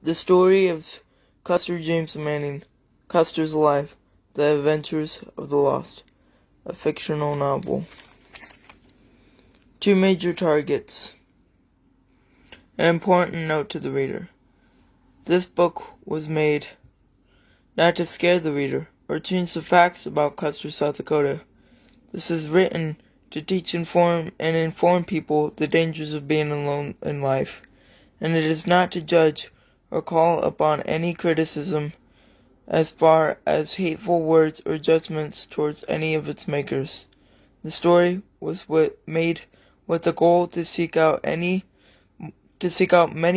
The story of Custer James Manning, Custer's Alive, The Adventures of the Lost, a fictional novel. Two major targets. An important note to the reader. This book was made not to scare the reader or change the facts about Custer, South Dakota. This is written to teach, inform people the dangers of being alone in life, and it is not to judge or call upon any criticism as far as hateful words or judgments towards any of its makers. The story was made with the goal to seek out many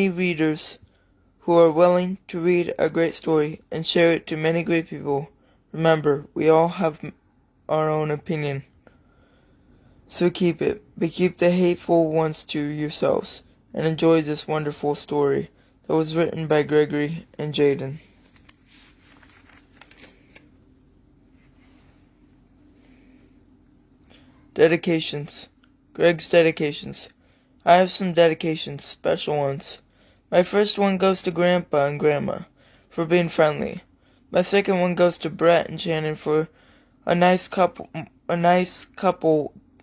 readers who are willing to read a great story and share it to many great people. Remember, we all have our own opinion, so keep it, but keep the hateful ones to yourselves, and enjoy this wonderful story that was written by Gregory and Jayden. Dedications. Greg's dedications. I have some dedications, special ones. My first one goes to Grandpa and Grandma for being friendly. My second one goes to Brett and Shannon for a nice couple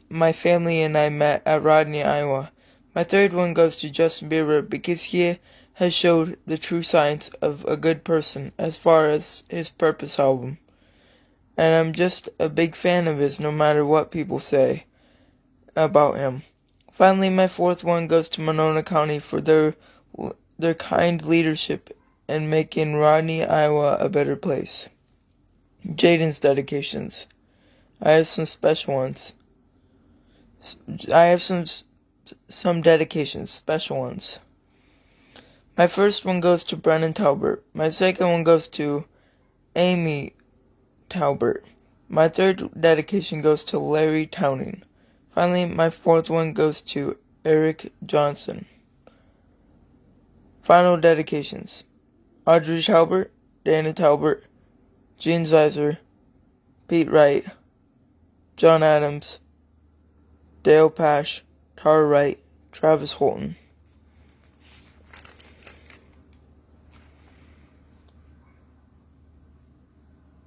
my family and I met at Rodney, Iowa. My third one goes to Justin Bieber because he has showed the true signs of a good person as far as his Purpose album. And I'm just a big fan of his no matter what people say about him. Finally, my fourth one goes to Monona County for their kind leadership in making Rodney, Iowa a better place. Jayden's dedications. I have some special ones. I have some dedications, special ones. My first one goes to Brennan Talbert. My second one goes to Amy Talbert. My third dedication goes to Larry Towning. Finally, my fourth one goes to Eric Johnson. Final dedications. Audrey Talbert, Dana Talbert, Gene Zeiser, Pete Wright, John Adams, Dale Pash, Tara Wright, Travis Holton.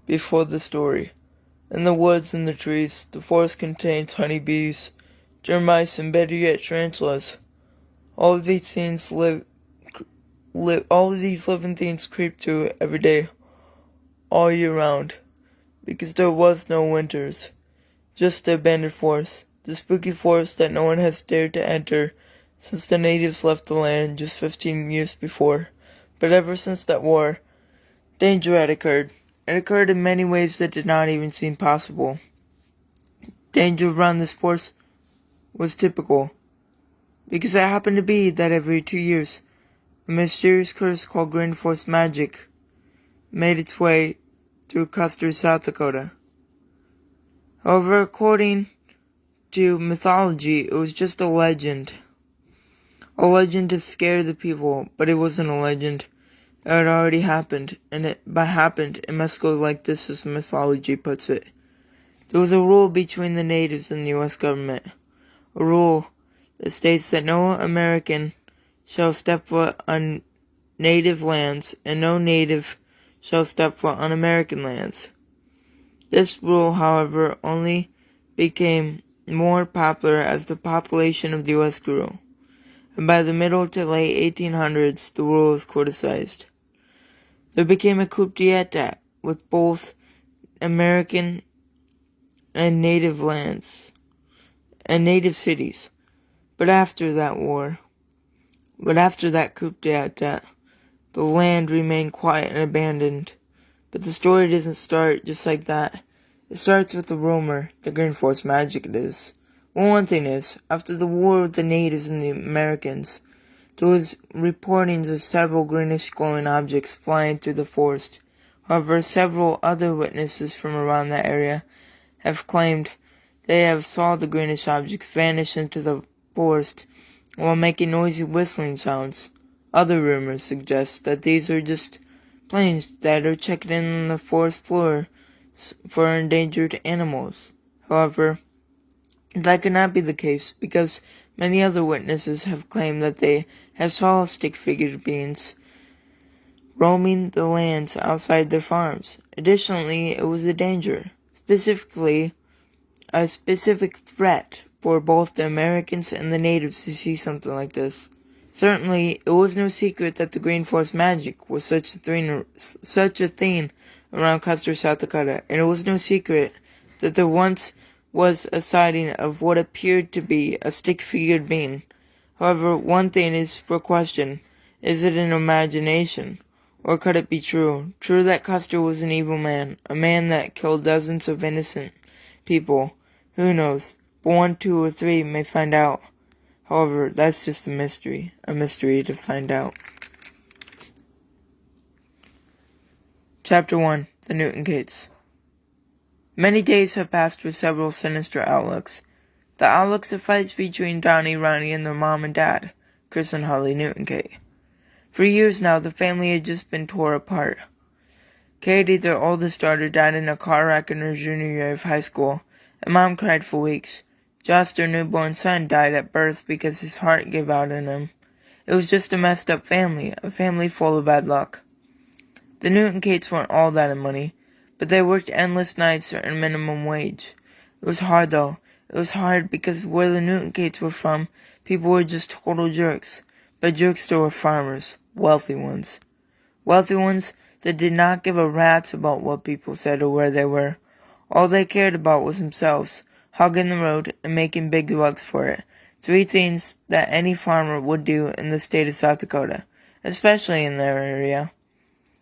Before the story. In the woods and the trees, the forest contains honeybees, germ mice, and better yet, tarantulas. All of these living things creep through every day, all year round, because there was no winters, just the abandoned forest, the spooky forest that no one has dared to enter since the natives left the land just 15 years before. But ever since that war, danger had occurred. It occurred in many ways that did not even seem possible. Danger around this forest was typical, because it happened to be that every 2 years, a mysterious curse called Green Force Magic made its way through Custer, South Dakota. However, according to mythology, it was just a legend. A legend to scare the people, but it wasn't a legend. It had already happened, and by happened, it must go like this as mythology puts it. There was a rule between the natives and the U.S. government. A rule that states that no American shall step foot on native lands, and no native shall step foot on American lands. This rule, however, only became more popular as the population of the U.S. grew, and by the middle to late 1800s, the rule was criticized. There became a coup d'etat with both American and native lands and native cities. But after that coup d'etat, the land remained quiet and abandoned. But the story doesn't start just like that. It starts with a rumor that Green Force Magic it is. Well, one thing is, after the war with the natives and the Americans, there was reportings of several greenish glowing objects flying through the forest. However, several other witnesses from around that area have claimed they have saw the greenish objects vanish into the forest while making noisy whistling sounds. Other rumors suggest that these are just planes that are checking in on the forest floor for endangered animals. However, that could not be the case because many other witnesses have claimed that they have saw stick-figured beings roaming the lands outside their farms. Additionally, it was a danger, specifically a specific threat for both the Americans and the natives to see something like this. Certainly, it was no secret that the Green Force magic was such a thing around Custer, South Dakota, and it was no secret that there once was a sighting of what appeared to be a stick-figured being. However, one thing is for question. Is it an imagination? Or could it be true? True that Custer was an evil man, a man that killed dozens of innocent people. Who knows? But 1, 2, or 3 may find out. However, that's just a mystery to find out. Chapter 1. The Newton Gates. Many days have passed with several sinister outlooks. The outlooks of fights between Donnie, Ronnie, and their mom and dad, Chris and Harley Newton Gate. For years now, the family had just been tore apart. Katie, their oldest daughter, died in a car wreck in her junior year of high school, and Mom cried for weeks. Josh, their newborn son, died at birth because his heart gave out in him. It was just a messed up family, a family full of bad luck. The Newton Gates weren't all that in money, but they worked endless nights to earn minimum wage. It was hard, though. It was hard because where the Newton Gates were from, people were just total jerks. But jerks they were farmers, wealthy ones. Wealthy ones that did not give a rat's about what people said or where they were. All they cared about was themselves, hogging the road and making big bucks for it. 3 things that any farmer would do in the state of South Dakota, especially in their area.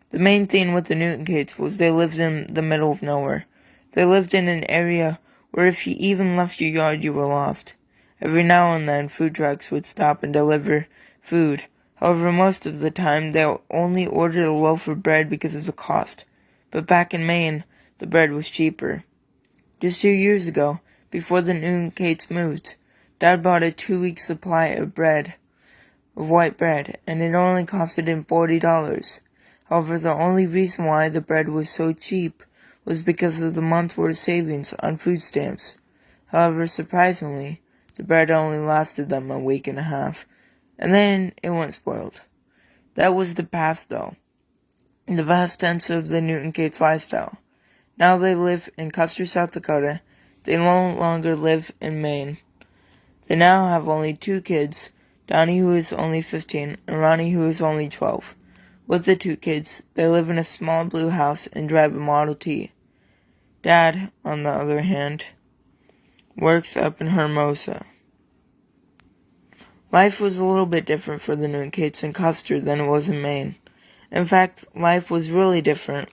The main thing with the Newton Gates was they lived in the middle of nowhere. They lived in an area where if you even left your yard you were lost. Every now and then food trucks would stop and deliver food. However, most of the time they only ordered a loaf of bread because of the cost. But back in Maine, the bread was cheaper. Just 2 years ago, before the Newton Gates moved, Dad bought a 2-week supply of white bread, and it only costed him $40. However, the only reason why the bread was so cheap was because of the month's worth of savings on food stamps. However, surprisingly, the bread only lasted them a week and a half, and then it went spoiled. That was the past, though. The past tense of the Newton Gates lifestyle. Now they live in Custer, South Dakota. They no longer live in Maine. They now have only 2 kids, Donnie, who is only 15, and Ronnie, who is only 12. With the 2 kids, they live in a small blue house and drive a Model T. Dad, on the other hand, works up in Hermosa. Life was a little bit different for the Newton Gates in Custer than it was in Maine. In fact, life was really different.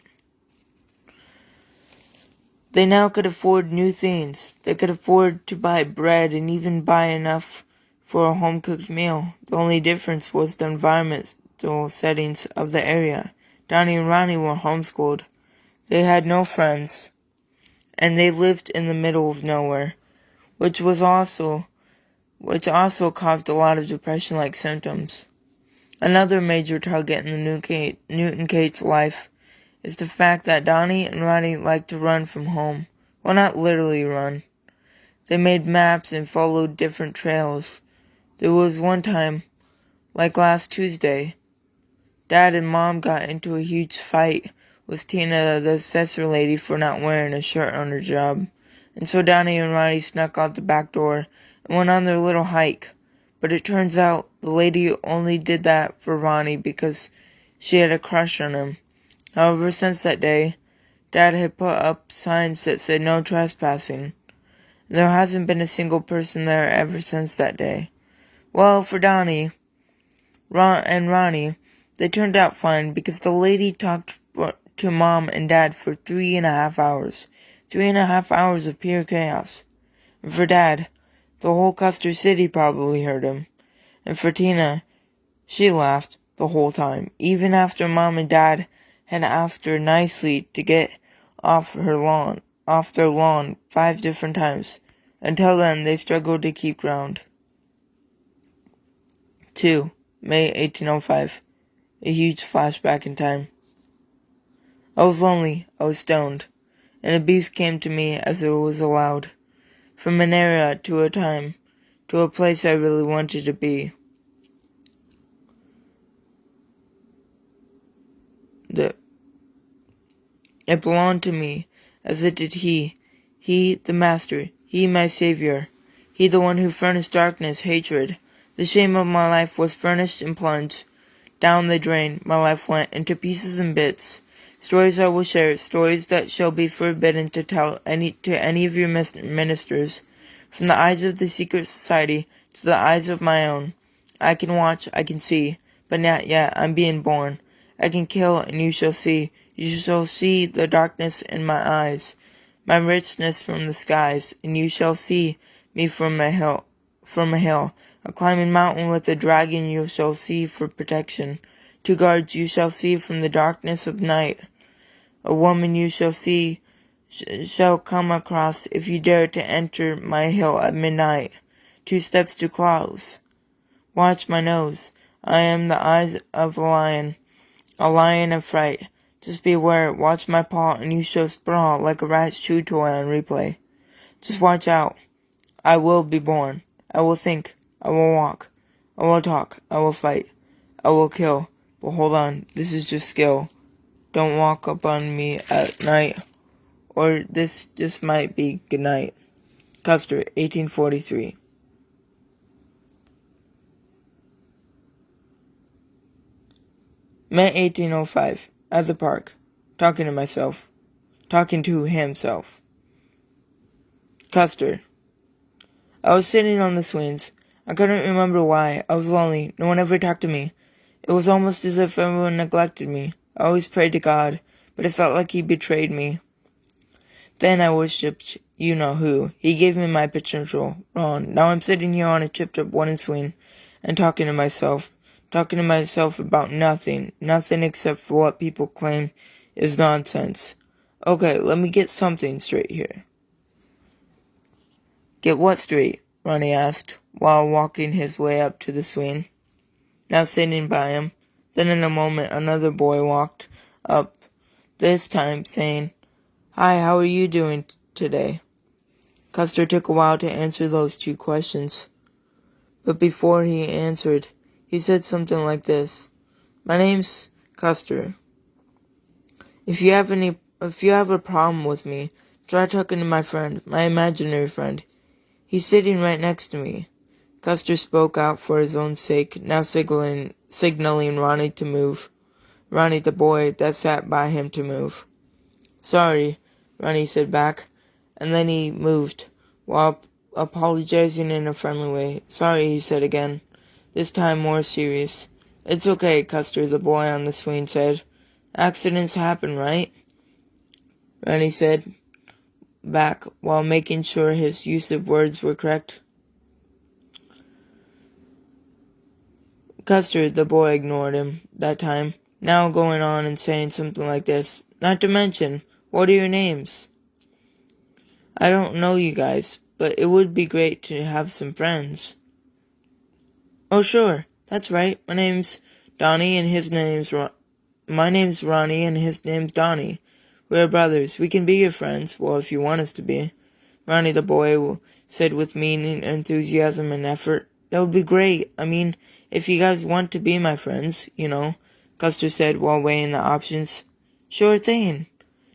They now could afford new things. They could afford to buy bread and even buy enough for a home-cooked meal. The only difference was the environmental settings of the area. Donnie and Ronnie were homeschooled. They had no friends, and they lived in the middle of nowhere, which also caused a lot of depression-like symptoms. Another major target in the Newton Gates life is the fact that Donnie and Ronnie like to run from home. Well, not literally run. They made maps and followed different trails. There was one time, like last Tuesday, Dad and Mom got into a huge fight with Tina, the assessor lady, for not wearing a shirt on her job. And so Donnie and Ronnie snuck out the back door and went on their little hike. But it turns out the lady only did that for Ronnie because she had a crush on him. However, since that day, Dad had put up signs that said no trespassing. There hasn't been a single person there ever since that day. Well, for Donnie and Ronnie, they turned out fine because the lady talked to Mom and Dad for 3.5 hours. 3.5 hours of pure chaos. And for Dad, the whole Custer City probably heard him. And for Tina, she laughed the whole time, even after Mom and Dad had asked her nicely to get off their lawn 5 different times. Until then, they struggled to keep ground. 2. May 1805. A huge flashback in time. I was lonely, I was stoned, and abuse came to me as it was allowed. From an era to a time, to a place I really wanted to be. It belonged to me, as it did he. He, the master. He, my savior. He, the one who furnished darkness, hatred. The shame of my life was furnished and plunged. Down the drain, my life went into pieces and bits. Stories I will share, stories that shall be forbidden to tell to any of your ministers. From the eyes of the secret society to the eyes of my own. I can watch, I can see, but not yet, I'm being born. I can kill, and you shall see. You shall see the darkness in my eyes, my richness from the skies, and you shall see me from a hill. A climbing mountain with a dragon you shall see for protection. 2 guards you shall see from the darkness of night. A woman you shall see shall come across if you dare to enter my hill at midnight. 2 steps too close. Watch my nose. I am the eyes of a lion of fright. Just beware, watch my paw, and you shall sprawl like a rat's chew toy on replay. Just watch out. I will be born. I will think. I will walk. I will talk. I will fight. I will kill. But hold on, this is just skill. Don't walk up on me at night, or this just might be good night. Custer, 1843. Met 1805, at the park, talking to myself, talking to himself. Custer. I was sitting on the swings. I couldn't remember why. I was lonely. No one ever talked to me. It was almost as if everyone neglected me. I always prayed to God, but it felt like he betrayed me. Then I worshipped you-know-who. He gave me my potential. Ron. Now I'm sitting here on a chipped-up wooden swing and talking to myself about nothing except for what people claim is nonsense. Okay, let me get something straight here. Get what straight? Ronnie asked, while walking his way up to the swing. Now sitting by him. Then in a moment another boy walked up, this time saying, "Hi, how are you doing today?" Custer took a while to answer those 2 questions. But before he answered, he said something like this. "My name's Custer. If you have a problem with me, try talking to my friend, my imaginary friend. He's sitting right next to me." Custer spoke out for his own sake, now signaling Ronnie to move. Ronnie, the boy that sat by him, to move. "Sorry," Ronnie said back, and then he moved, while apologizing in a friendly way. "Sorry," he said again, this time more serious. "It's okay, Custer," the boy on the swing said. "Accidents happen, right?" Ronnie said back, while making sure his use of words were correct. Custer, the boy, ignored him that time, now going on and saying something like this. "Not to mention, what are your names? I don't know you guys, but it would be great to have some friends." "Oh, sure, that's right. My name's Ronnie, and his name's Donnie. We're brothers. We can be your friends, well, if you want us to be." Ronnie, the boy, said with meaning, enthusiasm, and effort. "That would be great. I mean, if you guys want to be my friends, Custer said while weighing the options. "Sure thing,"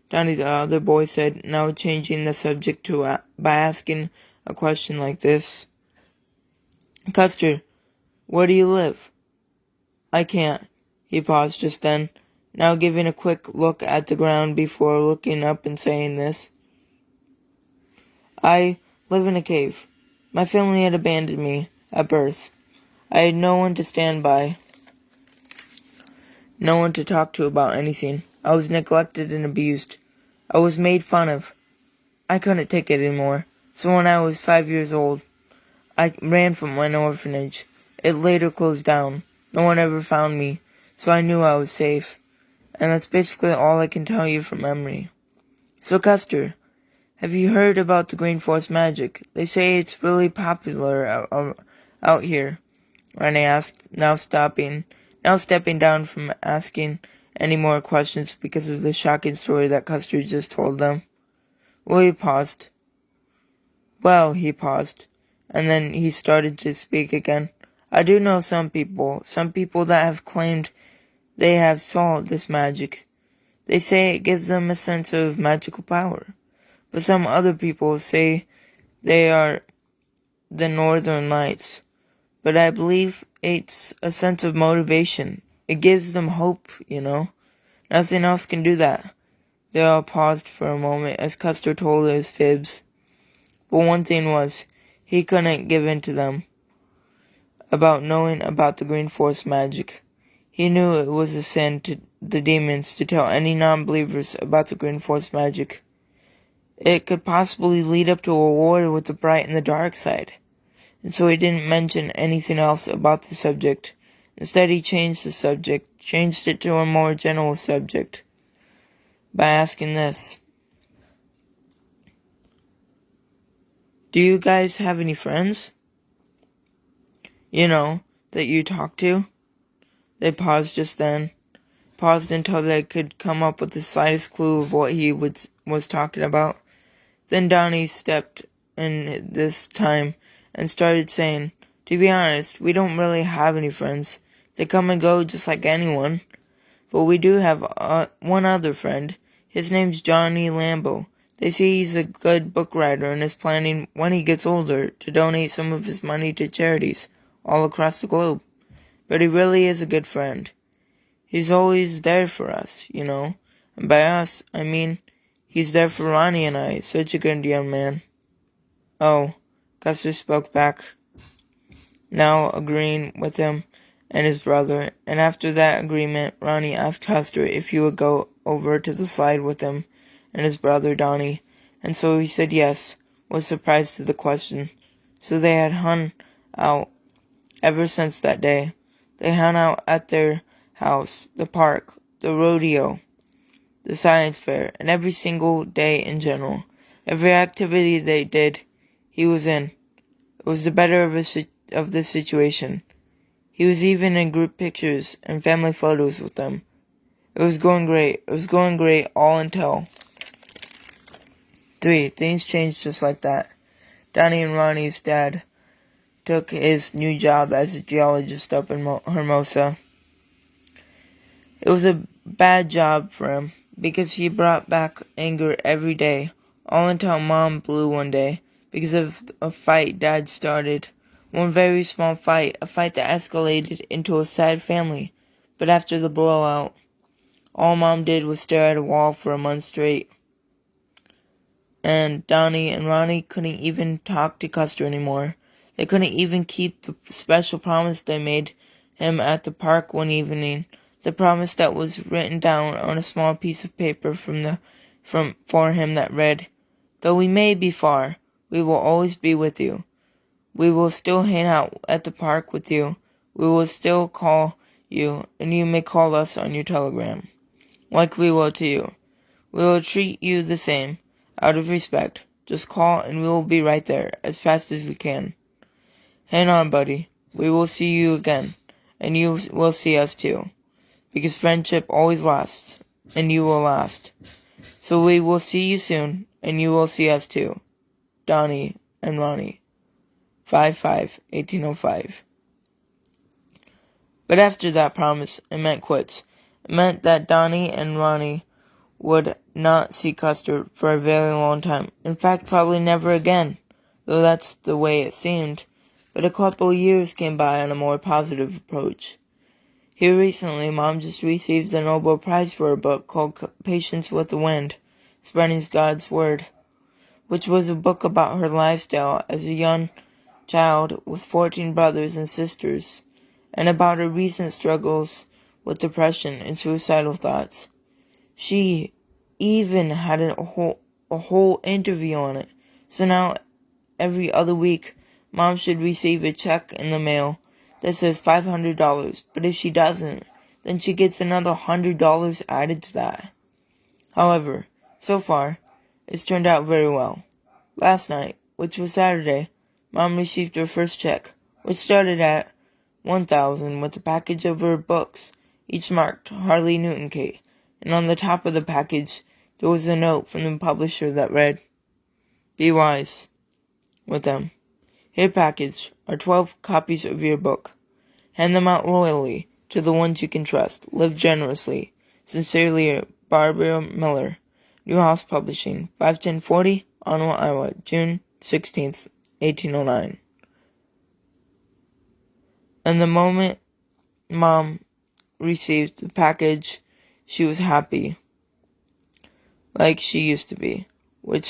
Donnie, the other boy, said, now changing the subject by asking a question like this. "Custer, where do you live?" "I can't." He paused just then, now giving a quick look at the ground before looking up and saying this. "I live in a cave. My family had abandoned me at birth. I had no one to stand by, no one to talk to about anything. I was neglected and abused. I was made fun of. I couldn't take it anymore. So when I was 5 years old, I ran from an orphanage. It later closed down. No one ever found me, so I knew I was safe. And that's basically all I can tell you from memory." "So, Custer, have you heard about the Green Force magic? They say it's really popular out here," Ronnie asked, now stepping down from asking any more questions because of the shocking story that Custer just told them. He paused, and then he started to speak again. "I do know some people that have claimed they have saw this magic. They say it gives them a sense of magical power. But some other people say they are the Northern Lights. But I believe it's a sense of motivation. It gives them hope, Nothing else can do that. They all paused for a moment as Custer told his fibs. But one thing was, he couldn't give in to them about knowing about the Green Force magic. He knew it was a sin to the demons to tell any non-believers about the Green Force magic. It could possibly lead up to a war with the bright and the dark side. And so he didn't mention anything else about the subject. Instead, he changed the subject, changed it to a more general subject, by asking this. Do you guys have any friends? That you talk to? They paused just then. Paused until they could come up with the slightest clue of what he was talking about. Then Donnie stepped in this time and started saying, to be honest, we don't really have any friends. They come and go just like anyone. But we do have one other friend. His name's Johnny Lambo. They say he's a good book writer and is planning, when he gets older, to donate some of his money to charities all across the globe. But he really is a good friend. He's always there for us, And by us, I mean, he's there for Ronnie and I. Such a good young man. Oh, Custer spoke back, now agreeing with him and his brother. And after that agreement, Ronnie asked Custer if he would go over to the slide with him and his brother Donnie. And so he said yes, was surprised to the question. So they had hung out ever since that day. They hung out at their house, the park, the rodeo, the science fair, and every single day in general. Every activity they did, he was in. It was the better of the situation. He was even in group pictures and family photos with them. It was going great. It was going great all until 3. Things changed just like that. Donnie and Ronnie's dad took his new job as a geologist up in Hermosa. It was a bad job for him, because he brought back anger every day, all until Mom blew one day, because of a fight Dad started. One very small fight, a fight that escalated into a sad family. But after the blowout, all Mom did was stare at a wall for a month straight. And Donnie and Ronnie couldn't even talk to Custer anymore. They couldn't even keep the special promise they made him at the park one evening. The promise that was written down on a small piece of paper for him that read, "Though we may be far, we will always be with you. We will still hang out at the park with you. We will still call you, and you may call us on your telegram, like we will to you. We will treat you the same, out of respect. Just call and we will be right there, as fast as we can. Hang on, buddy. We will see you again, and you will see us too. Because friendship always lasts, and you will last. So we will see you soon, and you will see us too. Donnie and Ronnie. 5/5/1805. But after that promise, it meant quits. It meant that Donnie and Ronnie would not see Custer for a very long time. In fact, probably never again, though that's the way it seemed. But a couple years came by on a more positive approach. Here recently, Mom just received the Nobel Prize for a book called Patience with the Wind, Spreading God's Word, which was a book about her lifestyle as a young child with 14 brothers and sisters, and about her recent struggles with depression and suicidal thoughts. She even had a whole interview on it. So now, every other week, Mom should receive a check in the mail that says $500, but if she doesn't, then she gets another $100 added to that. However, so far, it's turned out very well. Last night, which was Saturday, Mom received her first check, which started at $1,000 with a package of her books, each marked Harley Newton Kate, and on the top of the package there was a note from the publisher that read, "Be wise with them. Here package are 12 copies of your book. Hand them out loyally to the ones you can trust. Live generously. Sincerely, Barbara Miller. Newhouse Publishing, 51040, Onwa, Iowa, June 16th, 1809. And the moment Mom received the package, she was happy, like she used to be, which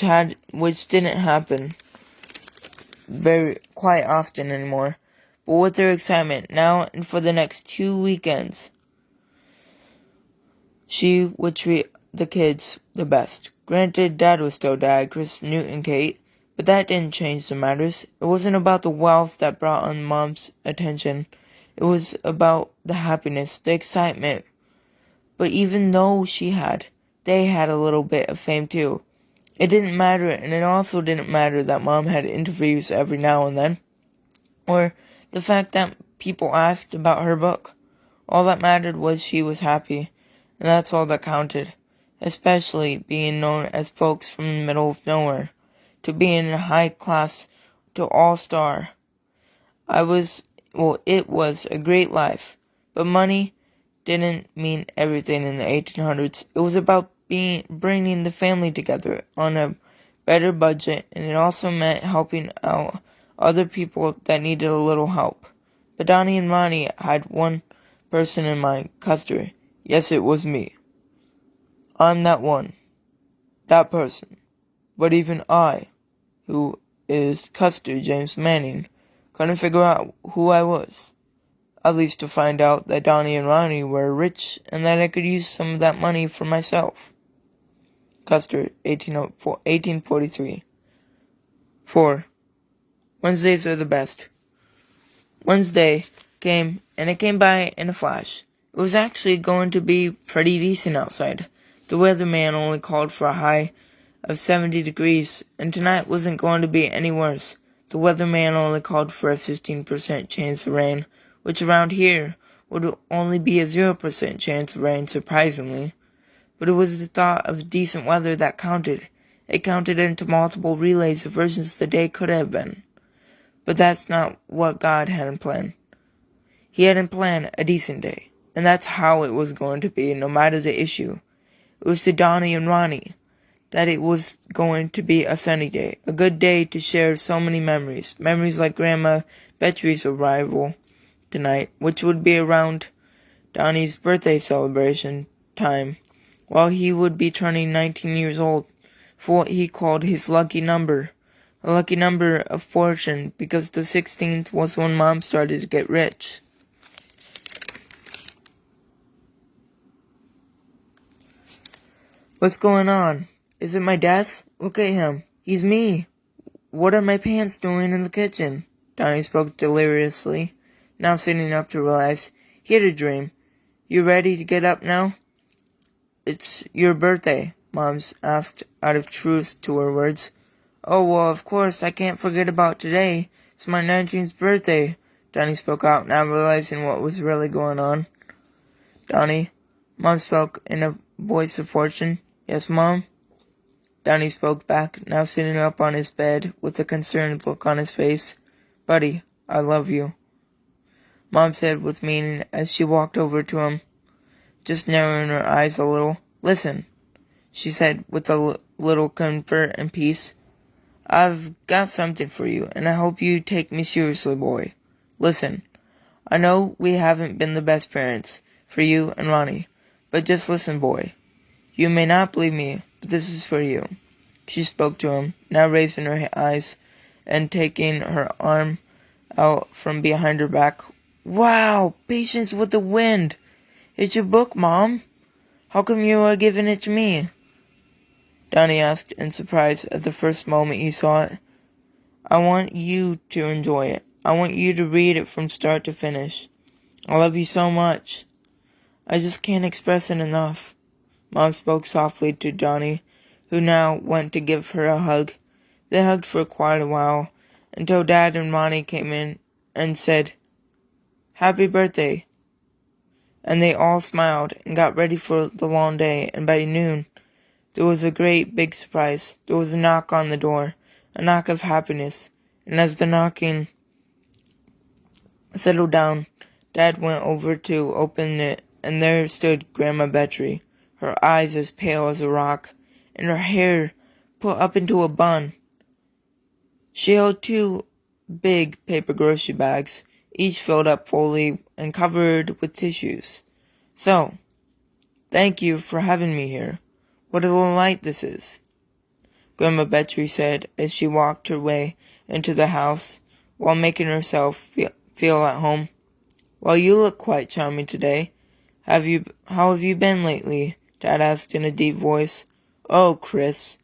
didn't happen quite often anymore. But with their excitement now and for the next 2 weekends, she would treat the kids the best. Granted, Dad was still Dad, Chris, Newt, and Kate, but that didn't change the matters. It wasn't about the wealth that brought on Mom's attention. It was about the happiness, the excitement. But even though they had a little bit of fame too. It didn't matter, and it also didn't matter that Mom had interviews every now and then, or the fact that people asked about her book. All that mattered was she was happy, and that's all that counted, especially being known as folks from the middle of nowhere, to being a high class, to all-star. It was a great life, but money didn't mean everything in the 1800s. It was about bringing the family together on a better budget, and it also meant helping out other people that needed a little help. But Donnie and Ronnie had one person in mind, Custer. Yes, it was me. I'm that one. That person. But even I, who is Custer James Manning, couldn't figure out who I was. At least to find out that Donnie and Ronnie were rich and that I could use some of that money for myself. Custer, 1843. 4. Wednesdays are the best. Wednesday came, and it came by in a flash. It was actually going to be pretty decent outside. The weatherman only called for a high of 70 degrees, and tonight wasn't going to be any worse. The weatherman only called for a 15% chance of rain, which around here would only be a 0% chance of rain, surprisingly. But it was the thought of decent weather that counted. It counted into multiple relays of versions the day could have been. But that's not what God had in plan. He had in plan a decent day, and that's how it was going to be, no matter the issue. It was to Donnie and Ronnie that it was going to be a sunny day, a good day to share so many memories. Memories like Grandma Betry's arrival tonight, which would be around Donnie's birthday celebration time, while he would be turning 19 years old, for what he called his lucky number. A lucky number of fortune, because the 16th was when Mom started to get rich. What's going on? Is it my death? Look at him. He's me. What are my pants doing in the kitchen? Donnie spoke deliriously, now sitting up to realize he had a dream. You ready to get up now? It's your birthday, Mom's asked out of truth to her words. Oh, well, of course, I can't forget about today. It's my 19th birthday, Donnie spoke out, now realizing what was really going on. Donnie, Mom spoke in a voice of fortune. Yes, Mom? Donnie spoke back, now sitting up on his bed with a concerned look on his face. Buddy, I love you, Mom said with meaning as she walked over to him, just narrowing her eyes a little. Listen, she said with a little comfort and peace. I've got something for you, and I hope you take me seriously, boy. Listen, I know we haven't been the best parents for you and Ronnie, but just listen, boy. You may not believe me, but this is for you. She spoke to him, now raising her eyes and taking her arm out from behind her back. Wow, Patience with the Wind. It's your book, Mom. How come you are giving it to me? Donnie asked in surprise at the first moment he saw it. I want you to enjoy it. I want you to read it from start to finish. I love you so much. I just can't express it enough. Mom spoke softly to Donnie, who now went to give her a hug. They hugged for quite a while, until Dad and Ronnie came in and said, Happy birthday. And they all smiled and got ready for the long day, and by noon, there was a great big surprise. There was a knock on the door, a knock of happiness, and as the knocking settled down, Dad went over to open it, and there stood Grandma Betry, her eyes as pale as a rock, and her hair put up into a bun. She held 2 big paper grocery bags, each filled up fully and covered with tissues. "So, thank you for having me here. What a delight this is," Grandma Betry said as she walked her way into the house while making herself feel at home. "Well, you look quite charming today. How have you been lately?" Dad asked in a deep voice. "Oh, Chris,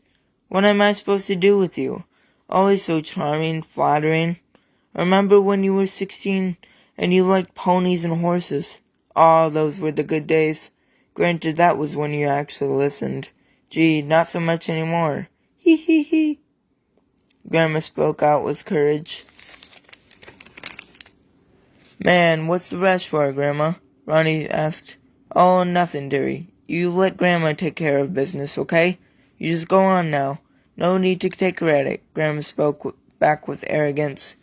what am I supposed to do with you? Always so charming, flattering. Remember when you were 16 and you liked ponies and horses? Oh, those were the good days. Granted, that was when you actually listened. Gee, not so much anymore. Hee hee hee." Grandma spoke out with courage. "Man, what's the rush for, Grandma?" Ronnie asked. "Oh, nothing, dearie. You let Grandma take care of business, okay? You just go on now. No need to take credit," Grandma spoke back with arrogance.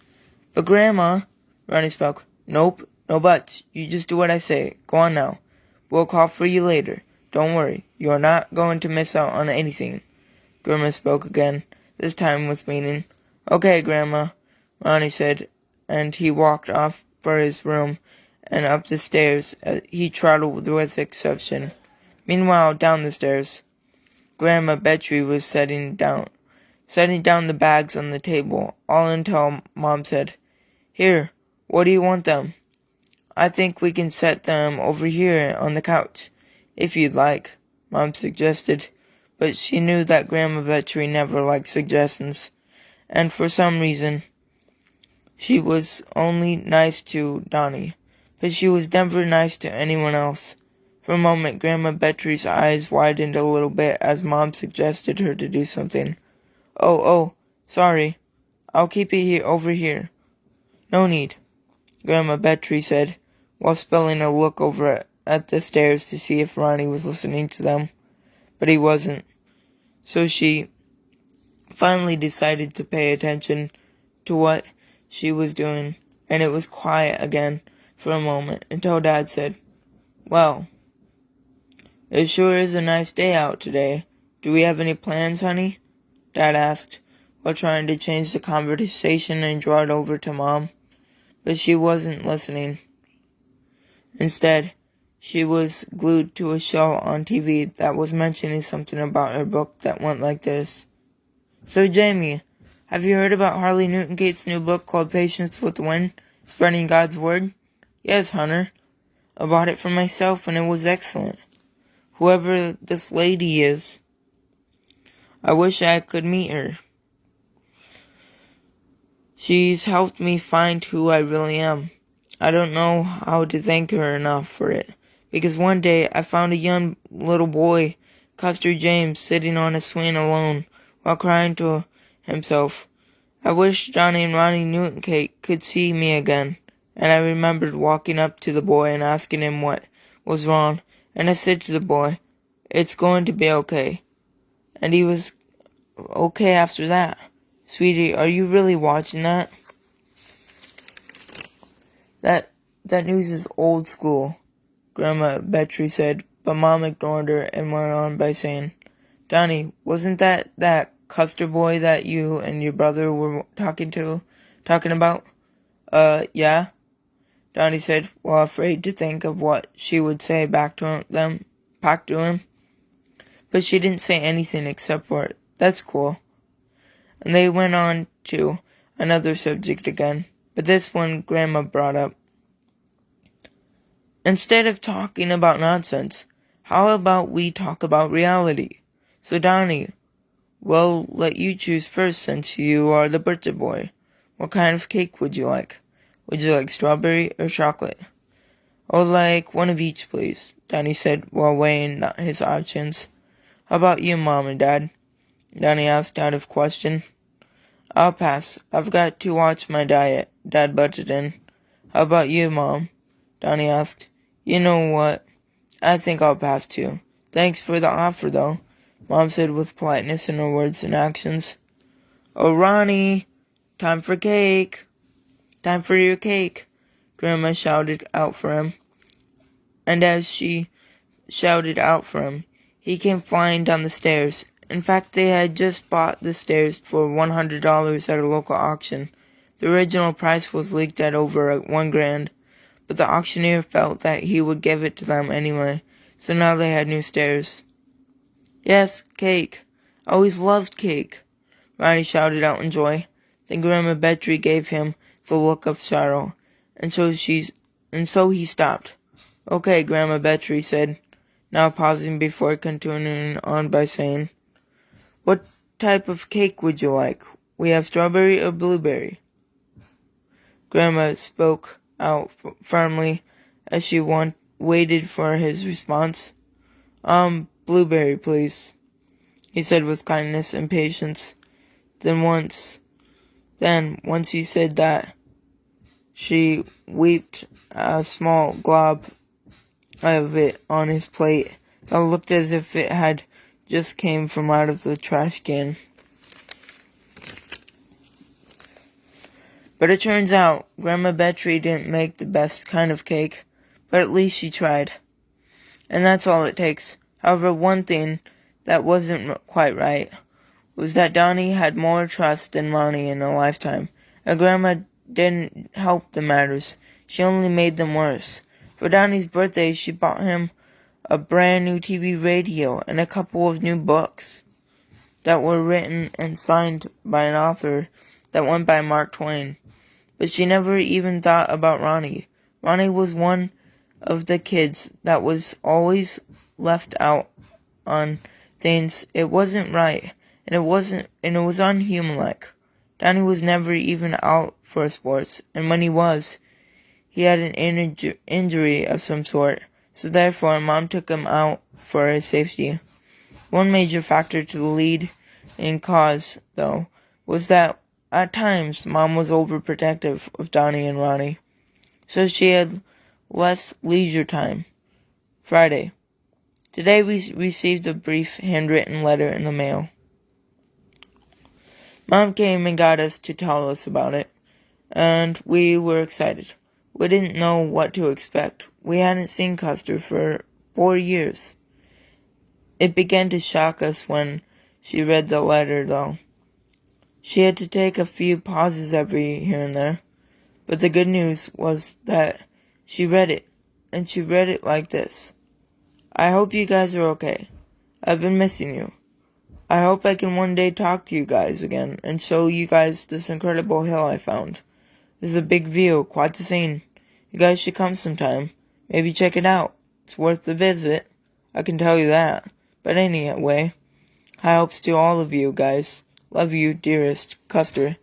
"But Grandma," Ronnie spoke. "Nope, no buts. You just do what I say. Go on now. We'll call for you later. Don't worry. You are not going to miss out on anything." Grandma spoke again, this time with meaning. "Okay, Grandma," Ronnie said, and he walked off for his room and up the stairs. He trotted with exception. Meanwhile, down the stairs, Grandma Betry was setting down the bags on the table, all until Mom said, "Here, what do you want them?" "I think we can set them over here on the couch, if you'd like," Mom suggested, but she knew that Grandma Betry never liked suggestions, and for some reason, she was only nice to Donnie, but she was never nice to anyone else. For a moment, Grandma Betry's eyes widened a little bit as Mom suggested her to do something. Oh, sorry. I'll keep it over here." "No need," Grandma Betry said, while spilling a look over at the stairs to see if Ronnie was listening to them. But he wasn't. So she finally decided to pay attention to what she was doing, and it was quiet again for a moment until Dad said, "Well, it sure is a nice day out today. Do we have any plans, honey?" Dad asked, while trying to change the conversation and draw it over to Mom. But she wasn't listening. Instead, she was glued to a show on TV that was mentioning something about her book that went like this. "So, Jamie, have you heard about Harley Newton-Gate's new book called Patience with the Wind, Spreading God's Word?" "Yes, Hunter. I bought it for myself and it was excellent. Whoever this lady is, I wish I could meet her. She's helped me find who I really am. I don't know how to thank her enough for it, because one day I found a young little boy, Custer James, sitting on a swing alone, while crying to himself. I wish Johnny and Ronnie Newton-Gate could see me again, and I remembered walking up to the boy and asking him what was wrong, and I said to the boy, 'It's going to be okay.' And he was okay after that. Sweetie, are you really watching that?" That news is old school," Grandma Betry said, but Mom ignored her and went on by saying, "Donnie, wasn't that Custer boy that you and your brother were talking about?" Yeah," Donnie said, while afraid to think of what she would say back to him. But she didn't say anything except for, "That's cool." And they went on to another subject again, but this one Grandma brought up. "Instead of talking about nonsense, how about we talk about reality? So Donnie, we'll let you choose first since you are the birthday boy. What kind of cake would you like? Would you like strawberry or chocolate?" "Oh, like one of each, please," Donnie said while weighing his options. "How about you, Mom and Dad?" Donnie asked out of question. "I'll pass. I've got to watch my diet," Dad butted in. "How about you, Mom?" Donnie asked. "You know what? I think I'll pass too. Thanks for the offer, though," Mom said with politeness in her words and actions. "Oh, Ronnie, time for cake. Time for your cake," Grandma shouted out for him. And as she shouted out for him, He came flying down the stairs. In fact, they had just bought the stairs for $100 at a local auction. The original price was leaked at over $1,000, but the auctioneer felt that he would give it to them anyway, so now they had new stairs. Yes, cake. I always loved cake, Ronnie shouted out in joy. Then Grandma Betry gave him the look of sorrow, and so he stopped. Okay, Grandma Betry said, now pausing before continuing on by saying, what type of cake would you like? We have strawberry or blueberry? Grandma spoke out firmly as she waited for his response. Blueberry, please, he said with kindness and patience. Then once he said that, she wiped a small glob of it on his plate that looked as if it had just came from out of the trash can. But it turns out Grandma Betry didn't make the best kind of cake, but at least she tried. And that's all it takes. However, one thing that wasn't quite right was that Donnie had more trust than Ronnie in a lifetime, and Grandma didn't help the matters. She only made them worse. For Donnie's birthday, she bought him a brand new TV radio and a couple of new books that were written and signed by an author that went by Mark Twain. But she never even thought about Ronnie. Ronnie was one of the kids that was always left out on things. It wasn't right, and it was unhuman-like. Donnie was never even out for sports, and when he was, he had an injury of some sort, so therefore Mom took him out for his safety. One major factor to the lead in cause, though, was that at times Mom was overprotective of Donnie and Ronnie, so she had less leisure time. Friday. Today we received a brief handwritten letter in the mail. Mom came and got us to tell us about it, and we were excited. We didn't know what to expect. We hadn't seen Custer for 4 years. It began to shock us when she read the letter, though. She had to take a few pauses every here and there. But the good news was that she read it, and she read it like this. I hope you guys are okay. I've been missing you. I hope I can one day talk to you guys again and show you guys this incredible hill I found. It's a big view, quite the scene. You guys should come sometime. Maybe check it out. It's worth the visit. I can tell you that. But anyway, high hopes to all of you guys. Love you, dearest Custer.